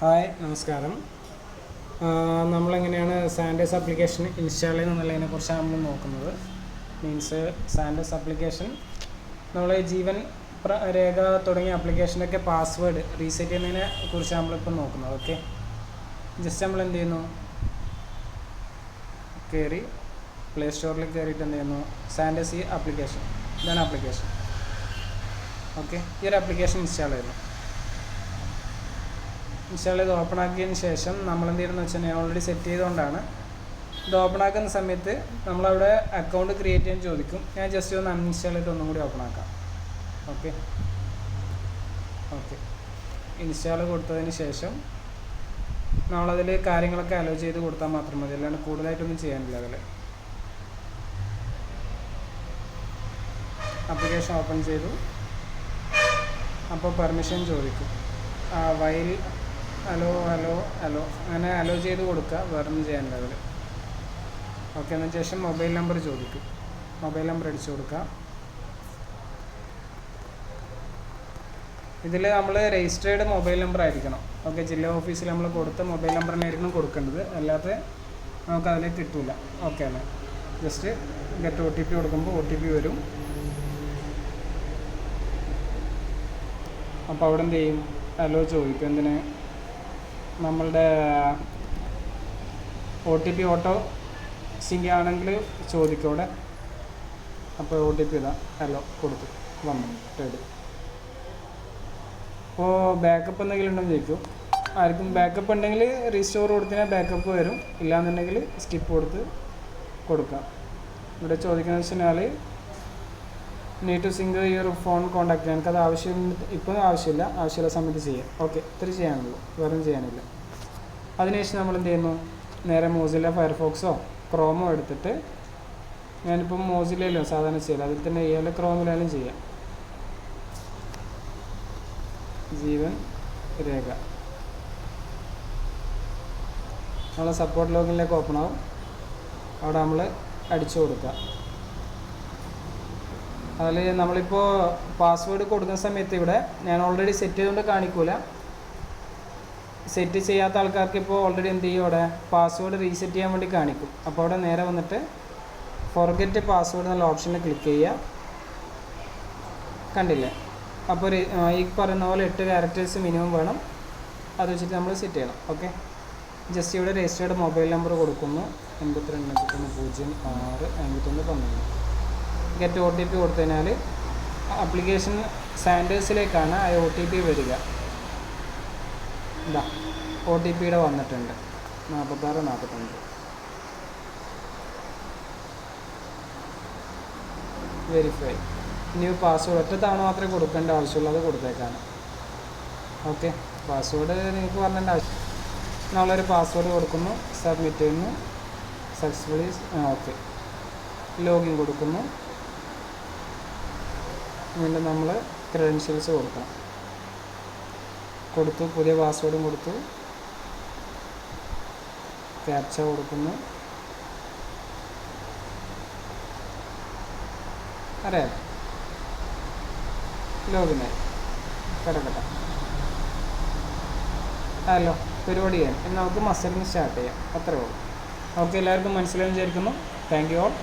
Hi, നമസ്കാരം. നമ്മളെങ്ങനെയാണ് Sanders application install ചെയ്യുന്നതിനെ കുറിച്ചാണ് നമ്മൾ നോക്കുന്നത്. മീൻസ് സാൻഡേഴ്സ് ആപ്ലിക്കേഷൻ നമ്മൾ ജീവൻ രേഖ തുടങ്ങിയ ആപ്ലിക്കേഷനൊക്കെ പാസ്വേഡ് റീസെറ്റ് ചെയ്യുന്നതിനെ കുറിച്ചാണ് നമ്മളിപ്പോൾ നോക്കുന്നത്. ഓക്കെ, ജസ്റ്റ് നമ്മൾ എന്ത് ചെയ്യുന്നു, കയറി പ്ലേ സ്റ്റോറിൽ കയറിയിട്ട് എന്ത് ചെയ്യുന്നു, സാൻഡേഴ്സ് ആപ്ലിക്കേഷൻ, ഇതാണ് ആപ്ലിക്കേഷൻ. ഓക്കെ, ഈ ഒരു ആപ്ലിക്കേഷൻ ഇൻസ്റ്റാൾ ചെയ്യുന്നു. ഇൻസ്റ്റാൾ ചെയ്ത് ഓപ്പൺ ആക്കിയതിന് ശേഷം നമ്മൾ എന്ത് ചെയ്യണമെന്ന് വെച്ചാൽ ഞാൻ ഓൾറെഡി സെറ്റ് ചെയ്തുകൊണ്ടാണ്. ഇത് ഓപ്പൺ ആക്കുന്ന സമയത്ത് നമ്മളവിടെ അക്കൗണ്ട് ക്രിയേറ്റ് ചെയ്യാൻ ചോദിക്കും. ഞാൻ ജസ്റ്റ് ഒന്ന് അൺഇൻസ്റ്റാൾ ചെയ്തിട്ട് ഒന്നും കൂടി ഓപ്പൺ ആക്കാം. ഓക്കെ ഇൻസ്റ്റാൾ കൊടുത്തതിന് ശേഷം നമ്മളതിൽ കാര്യങ്ങളൊക്കെ അലോ ചെയ്ത് കൊടുത്താൽ മാത്രം മതി, അല്ലാണ്ട് കൂടുതലായിട്ടൊന്നും ചെയ്യാനില്ല. അതിൽ ആപ്ലിക്കേഷൻ ഓപ്പൺ ചെയ്തു. അപ്പോൾ പെർമിഷൻ ചോദിക്കും. വൈൽ ഹലോ അങ്ങനെ അലോ ചെയ്ത് കൊടുക്കുക, വേറൊന്നും ചെയ്യാനില്ല അതിൽ. ഓക്കെ, അതിന് ശേഷം മൊബൈൽ നമ്പർ ചോദിക്കും. മൊബൈൽ നമ്പർ അടിച്ചു കൊടുക്കുക. ഇതിൽ നമ്മൾ രജിസ്റ്റേർഡ് മൊബൈൽ നമ്പർ ആയിരിക്കണം. ഓക്കെ, ജില്ലാ ഓഫീസിൽ നമ്മൾ കൊടുത്ത മൊബൈൽ നമ്പറിനായിരിക്കണം കൊടുക്കേണ്ടത്, അല്ലാതെ നമുക്ക് അതിൽ കിട്ടില്ല. ഓക്കെ ആണ്. ജസ്റ്റ് ഗെറ്റ് OTP കൊടുക്കുമ്പോൾ OTP വരും. അപ്പോൾ അവിടെ എന്ത് ചെയ്യും, ഹലോ ചോദിക്കും. എന്തിന്, നമ്മളുടെ OTP ഓട്ടോ സിങ്ക് ആണെങ്കിൽ ചോദിക്കും അവിടെ. അപ്പോൾ OTP ഇതാ, ഹലോ കൊടുത്തു, വന്നു റെഡി. അപ്പോൾ ബാക്കപ്പ് എന്തെങ്കിലും ഉണ്ടെന്ന് ചോദിക്കും. ആർക്കും ബാക്കപ്പ് ഉണ്ടെങ്കിൽ റീസ്റ്റോർ കൊടുത്തതിനാൽ ബാക്കപ്പ് വരും, ഇല്ലയെന്നുണ്ടെങ്കിൽ സ്കിപ്പ് കൊടുക്കാം. ഇവിടെ ചോദിക്കുന്നത് വെച്ചാൽ need to sync your phone contact. എനിക്കത് ഇപ്പോൾ ആവശ്യമില്ല സമയത്ത് ചെയ്യാം. ഓക്കെ, ഇത്ര ചെയ്യാനുള്ളൂ, വേറെ ചെയ്യാനില്ല. അതിനുശേഷം നമ്മൾ എന്ത് ചെയ്യുന്നു, നേരെ മോസില്ല ഫയർഫോക്സോ ക്രോമോ എടുത്തിട്ട്, ഞാനിപ്പം മോസിലയിലോ സാധാരണ ചെയ്യില്ല, അതിൽ തന്നെ ചെയ്യാൻ ക്രോമിലായാലും ചെയ്യാം. ജീവൻ രേഖ നമ്മൾ സപ്പോർട്ട് ലോഗിനിലേക്ക് ഓപ്പൺ ആവും. അവിടെ നമ്മൾ അടിച്ചു കൊടുക്കുക. അതിൽ നമ്മളിപ്പോൾ പാസ്വേഡ് കൊടുക്കുന്ന സമയത്ത് ഇവിടെ ഞാൻ ഓൾറെഡി സെറ്റ് ചെയ്തുകൊണ്ട് കാണിക്കൂല. സെറ്റ് ചെയ്യാത്ത ആൾക്കാർക്ക് ഇപ്പോൾ ഓൾറെഡി എന്ത് ചെയ്യും, അവിടെ പാസ്വേഡ് റീസെറ്റ് ചെയ്യാൻ വേണ്ടി കാണിക്കും. അപ്പോൾ അവിടെ നേരെ വന്നിട്ട് ഫോർഗെറ്റ് പാസ്വേഡ് എന്നുള്ള ഓപ്ഷനിൽ ക്ലിക്ക് ചെയ്യുക. കണ്ടില്ലേ, അപ്പോൾ ഈ പറയുന്ന പോലെ 8 ക്യാരക്ടേഴ്സ് മിനിമം വേണം. അത് വെച്ചിട്ട് നമ്മൾ സെറ്റ് ചെയ്യണം. ഓക്കെ, ജസ്റ്റ് ഇവിടെ രജിസ്റ്റേർഡ് മൊബൈൽ നമ്പർ കൊടുക്കുന്നു, 82.06.51.12. ഗെറ്റ് OTP കൊടുത്തു കഴിഞ്ഞാൽ ആപ്ലിക്കേഷൻ സാൻഡേഴ്സിലേക്കാണ് ആ OTP വരിക. ഇതാ OTPയുടെ വന്നിട്ടുണ്ട്, 4645. വെരിഫൈ. ന്യൂ പാസ്വേഡ് ഒറ്റ തവണ മാത്രമേ കൊടുക്കേണ്ട ആവശ്യമുള്ളൂ, അത് കൊടുത്തേക്കാണ്. ഓക്കെ, പാസ്വേഡ് നിങ്ങൾക്ക് പറഞ്ഞേണ്ട ആവശ്യം. നമ്മളൊരു പാസ്വേഡ് കൊടുക്കുന്നു, സബ്മിറ്റ് ചെയ്യുന്നു, സക്സസ്ഫുള്ളി. ഓക്കെ, ലോഗിൻ കൊടുക്കുന്നു. വീണ്ടും നമ്മൾ ക്രെഡൻഷ്യൽസ് കൊടുത്തു, പുതിയ പാസ്വേഡും കൊടുത്തു, ക്യാപ്ച കൊടുക്കുന്നു. അറിയാം, ലോഗിനായി കിടക്കട്ടെ. ഹലോ, പരിപാടി ചെയ്യാൻ ഇനി നമുക്ക് മസ്റ്ററിങ് സ്റ്റാർട്ട് ചെയ്യാം. അത്രേ ഉള്ളൂ. ഓക്കെ, എല്ലാവർക്കും മനസ്സിലായെന്ന് വിചാരിക്കുന്നു. Thank you all.